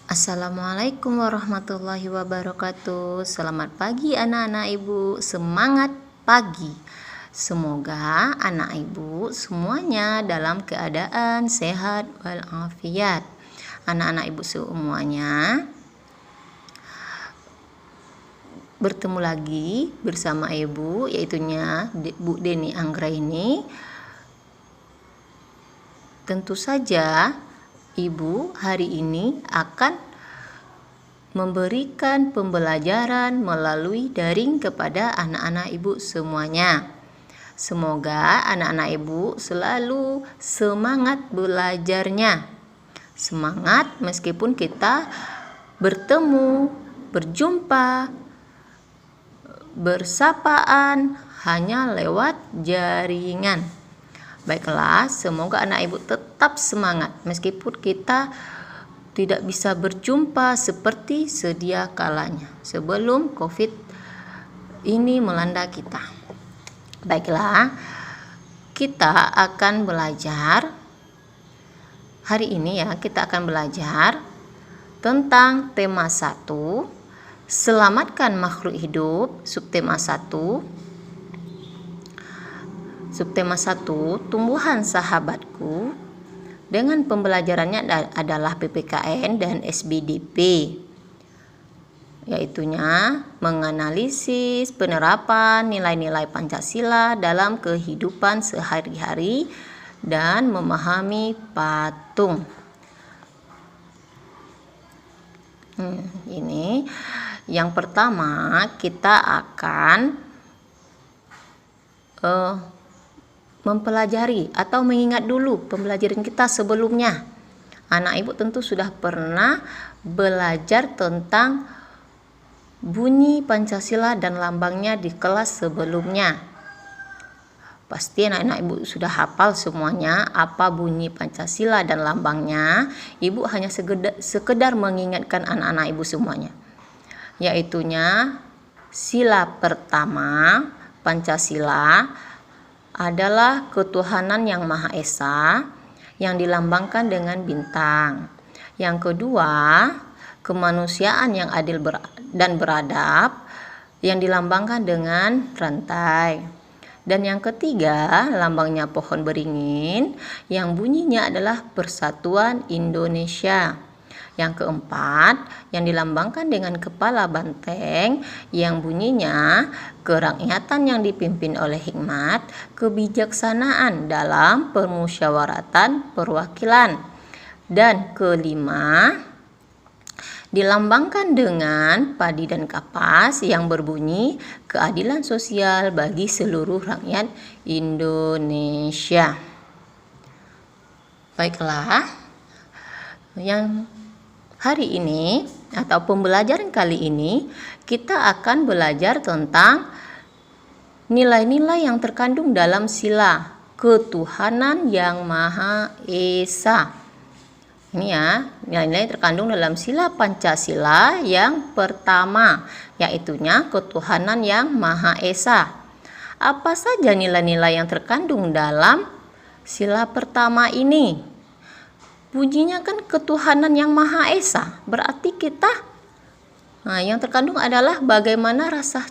Assalamualaikum warahmatullahi wabarakatuh. Selamat pagi anak-anak ibu, semangat pagi. Semoga anak ibu semuanya dalam keadaan sehat walafiat. Anak-anak ibu semuanya, bertemu lagi bersama ibu, yaitunya Bu Deni Anggraini. Tentu saja ibu hari ini akan memberikan pembelajaran melalui daring kepada anak-anak ibu semuanya. Semoga anak-anak ibu selalu semangat belajarnya. Semangat meskipun kita bertemu, berjumpa, bersapaan hanya lewat jaringan. Baiklah, semoga anak ibu tetap semangat meskipun kita tidak bisa berjumpa seperti sedia kalanya sebelum COVID ini melanda kita. Baiklah, kita akan belajar hari ini kita akan belajar tentang tema 1, selamatkan makhluk hidup, subtema 1. Subtema 1, tumbuhan sahabatku, dengan pembelajarannya adalah PPKN dan SBDP, yaitunya menganalisis penerapan nilai-nilai Pancasila dalam kehidupan sehari-hari dan memahami patung. Ini yang pertama kita akan mempelajari atau mengingat dulu pembelajaran kita sebelumnya. Anak ibu tentu sudah pernah belajar tentang bunyi Pancasila dan lambangnya di kelas sebelumnya. Pasti anak-anak ibu sudah hafal semuanya apa bunyi Pancasila dan lambangnya. Ibu hanya sekedar mengingatkan anak-anak ibu semuanya, yaitunya sila pertama Pancasila adalah ketuhanan yang Maha Esa yang dilambangkan dengan bintang. Yang kedua, kemanusiaan yang adil dan beradab yang dilambangkan dengan rantai. Dan yang ketiga, lambangnya pohon beringin yang bunyinya adalah Persatuan Indonesia. Yang keempat, yang dilambangkan dengan kepala banteng yang bunyinya kerakyatan yang dipimpin oleh hikmat, kebijaksanaan dalam permusyawaratan perwakilan. Dan kelima, dilambangkan dengan padi dan kapas yang berbunyi keadilan sosial bagi seluruh rakyat Indonesia. Baiklah, yang hari ini atau pembelajaran kali ini kita akan belajar tentang nilai-nilai yang terkandung dalam sila ketuhanan yang Maha Esa. Ini nilai-nilai terkandung dalam sila Pancasila yang pertama, yaitunya ketuhanan yang Maha Esa. Apa saja nilai-nilai yang terkandung dalam sila pertama ini? Bunyinya kan ketuhanan yang Maha Esa, berarti kita yang terkandung adalah bagaimana rasa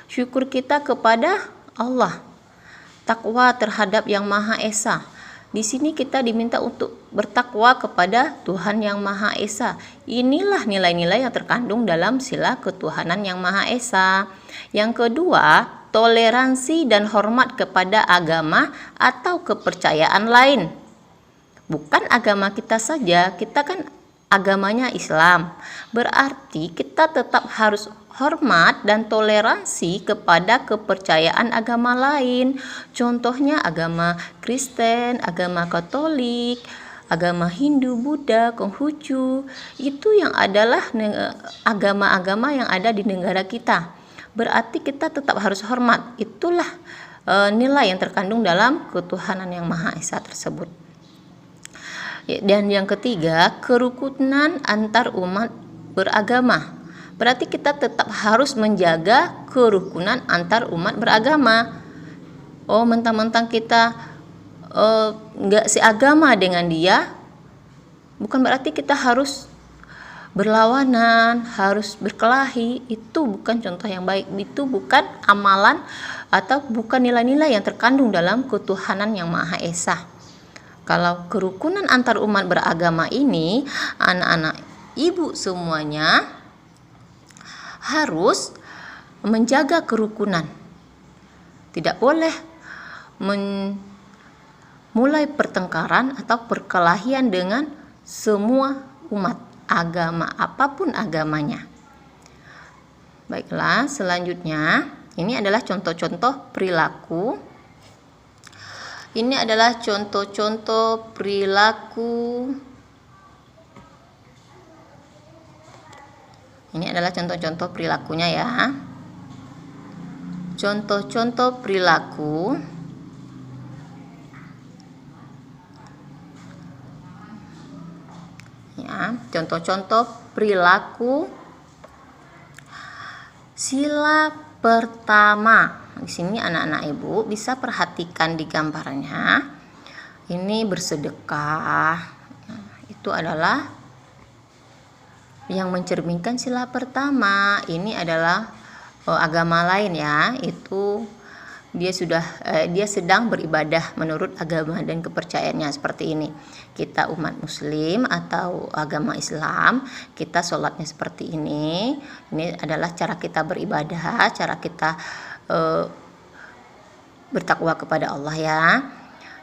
syukur kita kepada Allah, takwa terhadap yang Maha Esa. Di sini kita diminta untuk bertakwa kepada Tuhan yang Maha Esa. Inilah nilai-nilai yang terkandung dalam sila ketuhanan yang Maha Esa. Yang kedua, toleransi dan hormat kepada agama atau kepercayaan lain. Bukan agama kita saja, kita kan agamanya Islam. Berarti kita tetap harus hormat dan toleransi kepada kepercayaan agama lain. Contohnya agama Kristen, agama Katolik, agama Hindu, Buddha, Konghucu. Itu yang adalah agama-agama yang ada di negara kita. Berarti kita tetap harus hormat. Itulah nilai yang terkandung dalam ketuhanan yang Maha Esa tersebut. Dan yang ketiga, kerukunan antar umat beragama. Berarti kita tetap harus menjaga kerukunan antar umat beragama. Mentang-mentang kita nggak seagama dengan dia, bukan berarti kita harus berlawanan, harus berkelahi, itu bukan contoh yang baik. Itu bukan amalan atau bukan nilai-nilai yang terkandung dalam ketuhanan yang Maha Esa. Kalau kerukunan antar umat beragama ini, anak-anak ibu semuanya harus menjaga kerukunan. Tidak boleh mulai pertengkaran atau perkelahian dengan semua umat agama, apapun agamanya. Baiklah, selanjutnya ini adalah contoh-contoh perilaku. Ini adalah contoh-contoh perilaku. Ini adalah contoh-contoh perilakunya ya. Contoh-contoh perilaku. Ya, contoh-contoh perilaku sila pertama. Di sini anak-anak ibu bisa perhatikan di gambarnya. Ini bersedekah. Nah, itu adalah yang mencerminkan sila pertama. Ini adalah agama lain ya. Itu dia sedang beribadah menurut agama dan kepercayaannya seperti ini. Kita umat muslim atau agama Islam, kita sholatnya seperti ini. Ini adalah cara kita beribadah, cara kita bertakwa kepada Allah ya.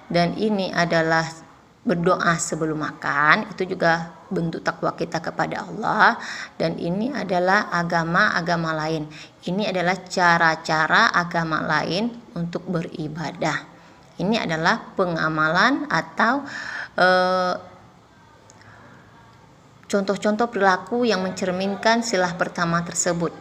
Dan ini adalah berdoa sebelum makan, itu juga bentuk takwa kita kepada Allah. Dan ini adalah agama-agama lain. Ini adalah cara-cara agama lain untuk beribadah. Ini adalah pengamalan atau contoh-contoh perilaku yang mencerminkan sila pertama tersebut.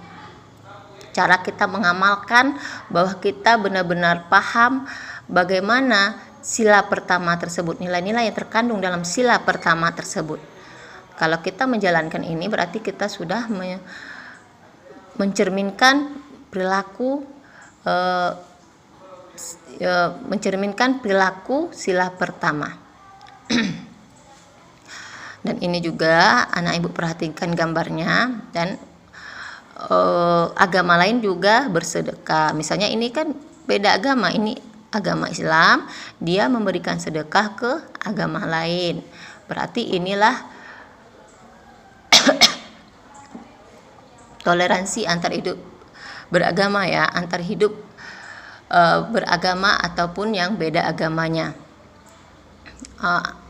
Cara kita mengamalkan bahwa kita benar-benar paham bagaimana sila pertama tersebut, nilai-nilai yang terkandung dalam sila pertama tersebut. Kalau kita menjalankan ini berarti kita sudah mencerminkan perilaku sila pertama. Dan ini juga anak ibu perhatikan gambarnya. Dan agama lain juga bersedekah. Misalnya ini kan beda agama, ini agama Islam, dia memberikan sedekah ke agama lain. Berarti inilah toleransi antar hidup beragama ya, antar hidup beragama ataupun yang beda agamanya.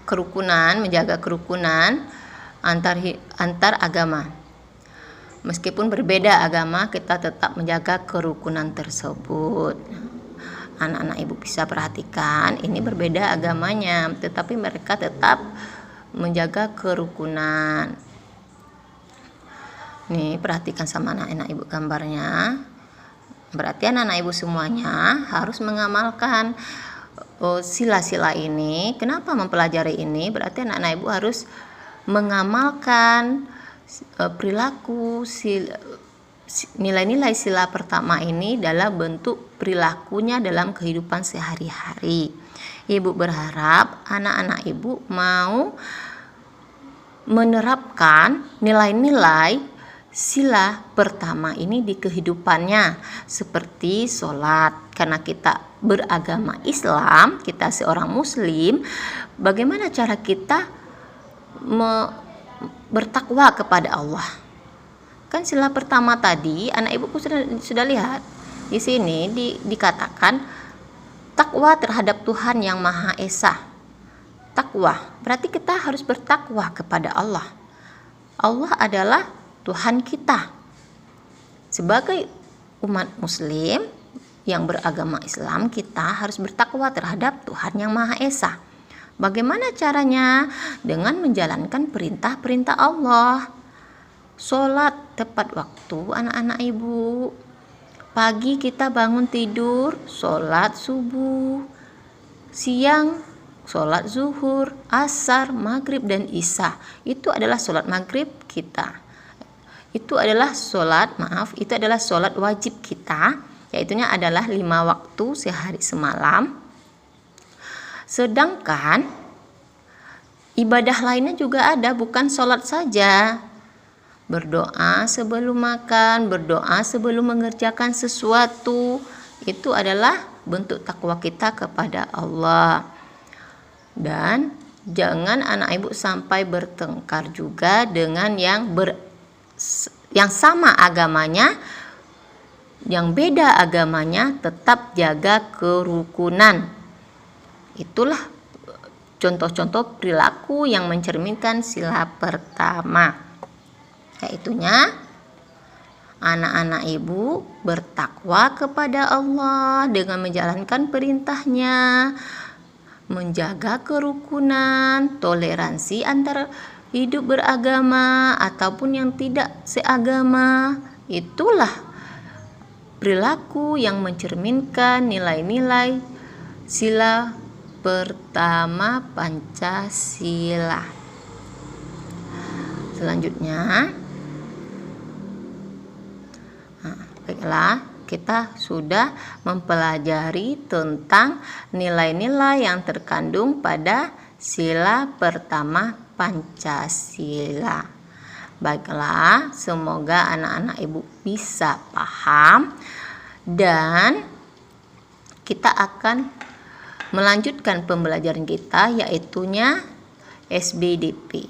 Kerukunan, menjaga kerukunan antar agama. Meskipun berbeda agama, kita tetap menjaga kerukunan tersebut. Anak-anak ibu bisa perhatikan, ini berbeda agamanya, tetapi mereka tetap menjaga kerukunan. Nih, perhatikan sama anak-anak ibu gambarnya. Berarti anak-anak ibu semuanya harus mengamalkan sila-sila ini. Kenapa mempelajari ini? Berarti anak-anak ibu harus mengamalkan perilaku nilai-nilai sila pertama ini dalam bentuk perilakunya dalam kehidupan sehari-hari. Ibu berharap anak-anak ibu mau menerapkan nilai-nilai sila pertama ini di kehidupannya, seperti sholat. Karena kita beragama Islam, kita seorang muslim, bagaimana cara kita bertakwa kepada Allah? Kan sila pertama tadi anak ibuku sudah lihat di sini dikatakan takwa terhadap Tuhan yang Maha Esa. Takwa berarti kita harus bertakwa kepada Allah. Allah adalah Tuhan kita. Sebagai umat muslim yang beragama Islam, kita harus bertakwa terhadap Tuhan yang Maha Esa. Bagaimana caranya? Dengan menjalankan perintah-perintah Allah. Sholat tepat waktu anak-anak ibu. Pagi kita bangun tidur, sholat subuh. Siang, sholat zuhur, asar, maghrib, dan isya. Itu adalah sholat maghrib kita. Itu adalah sholat wajib kita. Yaitunya adalah 5 waktu sehari semalam. Sedangkan ibadah lainnya juga ada, bukan sholat saja. Berdoa sebelum makan, berdoa sebelum mengerjakan sesuatu, itu adalah bentuk takwa kita kepada Allah. Dan jangan anak ibu sampai bertengkar juga dengan yang sama agamanya, yang beda agamanya, tetap jaga kerukunan. Itulah contoh-contoh perilaku yang mencerminkan sila pertama, yaitunya anak-anak ibu bertakwa kepada Allah dengan menjalankan perintahnya, menjaga kerukunan, toleransi antara hidup beragama ataupun yang tidak seagama. Itulah perilaku yang mencerminkan nilai-nilai sila pertama Pancasila. Selanjutnya, baiklah, kita sudah mempelajari tentang nilai-nilai yang terkandung pada sila pertama Pancasila. Baiklah, semoga anak-anak ibu bisa paham dan kita akan melanjutkan pembelajaran kita, yaitunya SBDP.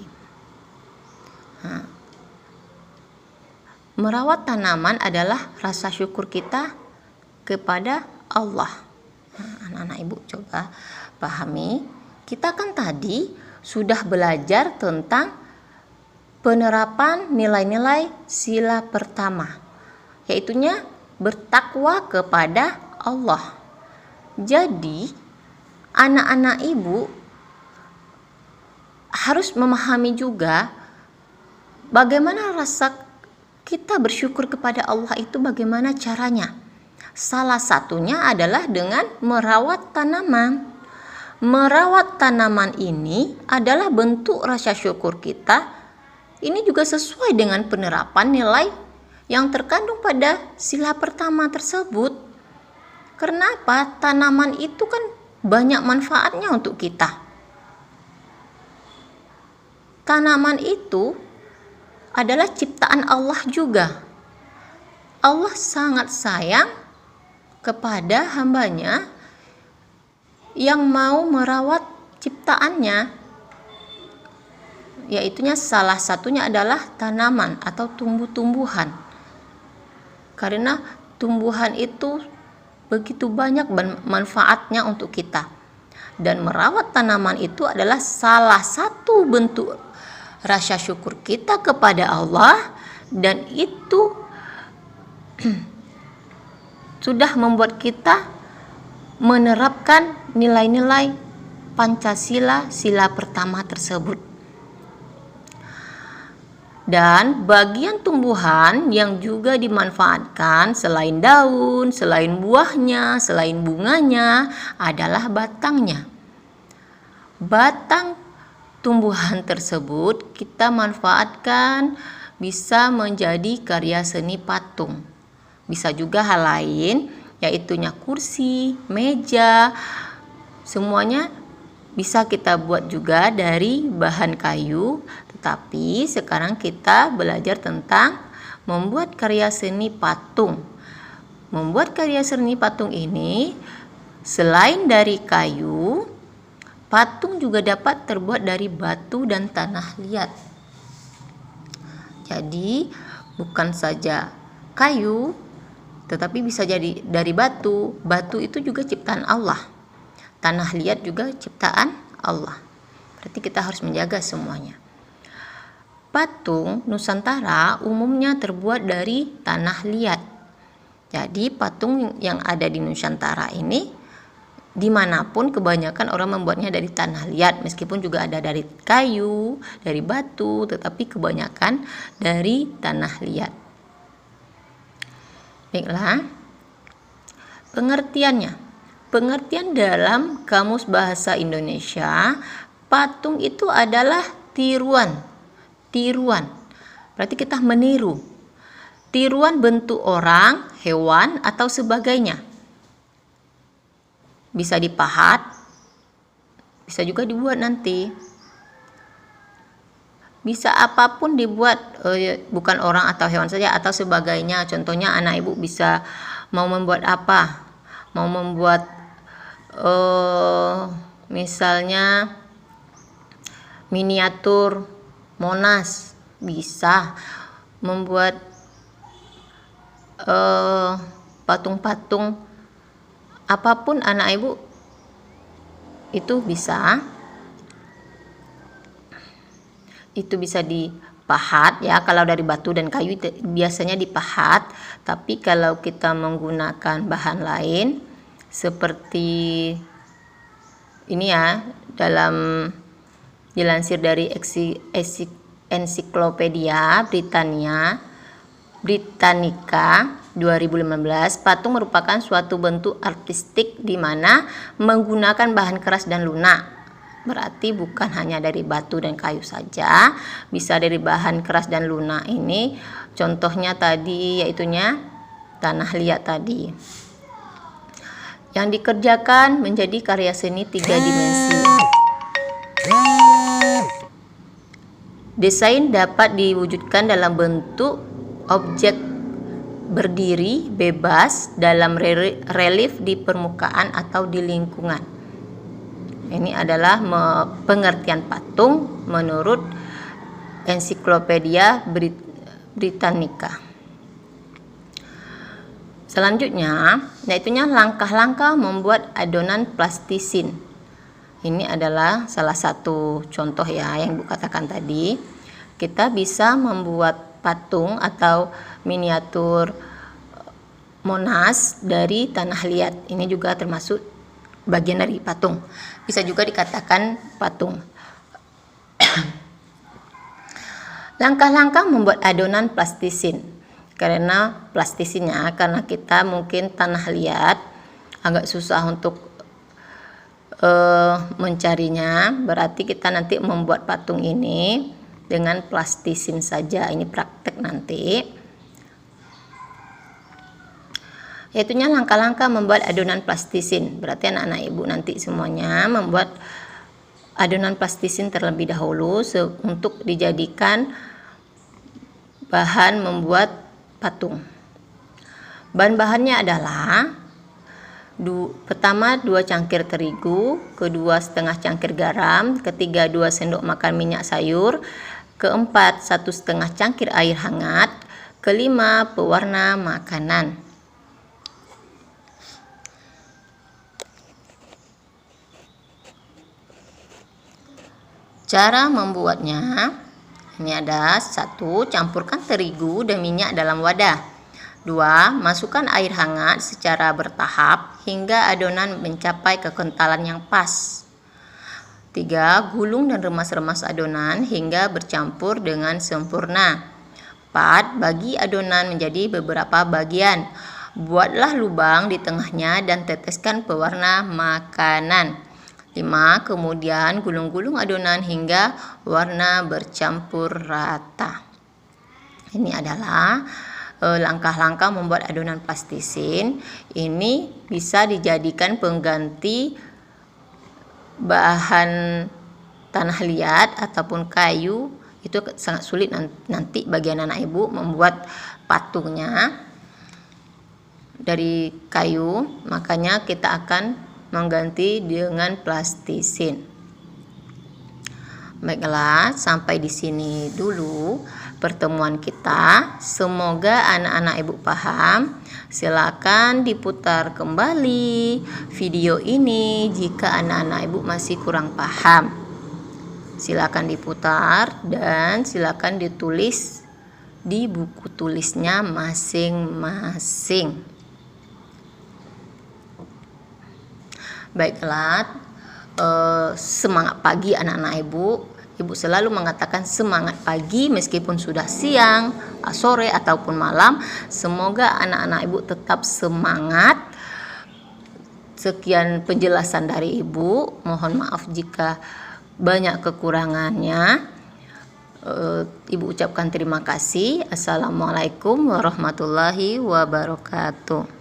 Merawat tanaman adalah rasa syukur kita kepada Allah. Anak-anak ibu coba pahami, kita kan tadi sudah belajar tentang penerapan nilai-nilai sila pertama, yaitunya bertakwa kepada Allah. Jadi anak-anak ibu harus memahami juga bagaimana rasa kita bersyukur kepada Allah itu, bagaimana caranya. Salah satunya adalah dengan merawat tanaman. Merawat tanaman ini adalah bentuk rasa syukur kita. Ini juga sesuai dengan penerapan nilai yang terkandung pada sila pertama tersebut. Kenapa? Tanaman itu kan banyak manfaatnya untuk kita. Tanaman itu adalah ciptaan Allah juga. Allah sangat sayang kepada hambanya yang mau merawat ciptaannya, yaitunya salah satunya adalah tanaman atau tumbuh-tumbuhan. Karena tumbuhan itu begitu banyak manfaatnya untuk kita. Dan merawat tanaman itu adalah salah satu bentuk rasa syukur kita kepada Allah, dan itu sudah membuat kita menerapkan nilai-nilai Pancasila sila pertama tersebut. Dan bagian tumbuhan yang juga dimanfaatkan selain daun, selain buahnya, selain bunganya adalah batangnya. Batang tumbuhan tersebut kita manfaatkan bisa menjadi karya seni patung. Bisa juga hal lain, yaitunya kursi, meja, semuanya bisa kita buat juga dari bahan kayu. Tetapi sekarang kita belajar tentang membuat karya seni patung. Membuat karya seni patung ini selain dari kayu, patung juga dapat terbuat dari batu dan tanah liat. Jadi bukan saja kayu, tetapi bisa jadi dari batu. Batu itu juga ciptaan Allah. Tanah liat juga ciptaan Allah. Berarti kita harus menjaga semuanya. Patung Nusantara umumnya terbuat dari tanah liat. Jadi patung yang ada di Nusantara ini dimanapun kebanyakan orang membuatnya dari tanah liat, meskipun juga ada dari kayu, dari batu, tetapi kebanyakan dari tanah liat. Baiklah, pengertiannya. Pengertian dalam Kamus Bahasa Indonesia, patung itu adalah tiruan. Berarti kita meniru. Tiruan bentuk orang, hewan, atau sebagainya. Bisa dipahat, bisa juga dibuat nanti. bisa apapun dibuat, bukan orang atau hewan saja atau sebagainya. Contohnya anak ibu bisa mau membuat apa, mau membuat misalnya miniatur Monas, bisa membuat patung-patung, apapun anak ibu itu bisa dipahat ya. Kalau dari batu dan kayu biasanya dipahat, tapi kalau kita menggunakan bahan lain seperti ini ya, dalam dilansir dari Ensiklopedia Britannica 2015, patung merupakan suatu bentuk artistik di mana menggunakan bahan keras dan lunak. Berarti bukan hanya dari batu dan kayu saja, bisa dari bahan keras dan lunak. Ini contohnya tadi yaitunya tanah liat tadi. Yang dikerjakan menjadi karya seni 3 dimensi. Desain dapat diwujudkan dalam bentuk objek berdiri bebas dalam relief di permukaan atau di lingkungan. Ini adalah pengertian patung menurut Ensiklopedia Britannica. Selanjutnya, yaitunya langkah-langkah membuat adonan plastisin. Ini adalah salah satu contoh ya yang Ibu katakan tadi. Kita bisa membuat patung atau miniatur Monas dari tanah liat. Ini juga termasuk bagian dari patung. Bisa juga dikatakan patung. Langkah-langkah membuat adonan plastisin. Karena kita mungkin tanah liat agak susah untuk mencarinya, berarti kita nanti membuat patung ini dengan plastisin saja. Ini praktek nanti. Yaitunya langkah-langkah membuat adonan plastisin. Berarti anak-anak ibu nanti semuanya membuat adonan plastisin terlebih dahulu untuk dijadikan bahan membuat patung. Bahan-bahannya adalah pertama 2 cangkir terigu, kedua setengah cangkir garam, ketiga 2 sendok makan minyak sayur, keempat 1,5 cangkir air hangat, kelima pewarna makanan. Cara membuatnya, ini ada 1. Campurkan terigu dan minyak dalam wadah. 2. Masukkan air hangat secara bertahap hingga adonan mencapai kekentalan yang pas. 3. Gulung dan remas-remas adonan hingga bercampur dengan sempurna. 4. Bagi adonan menjadi beberapa bagian. Buatlah lubang di tengahnya dan teteskan pewarna makanan. 5. Kemudian gulung-gulung adonan hingga warna bercampur rata. Ini adalah langkah-langkah membuat adonan plastisin. Ini bisa dijadikan pengganti bahan tanah liat ataupun kayu. Itu sangat sulit nanti bagi anak ibu membuat patungnya dari kayu, makanya kita akan mengganti dengan plastisin. Baiklah, sampai di sini dulu pertemuan kita. Semoga anak-anak ibu paham. Silakan diputar kembali video ini jika anak-anak ibu masih kurang paham. Silakan diputar dan silakan ditulis di buku tulisnya masing-masing. Baiklah, semangat pagi anak-anak ibu. Ibu selalu mengatakan semangat pagi meskipun sudah siang, sore ataupun malam. Semoga anak-anak ibu tetap semangat. Sekian penjelasan dari ibu. Mohon maaf jika banyak kekurangannya. Ibu ucapkan terima kasih. Assalamualaikum warahmatullahi wabarakatuh.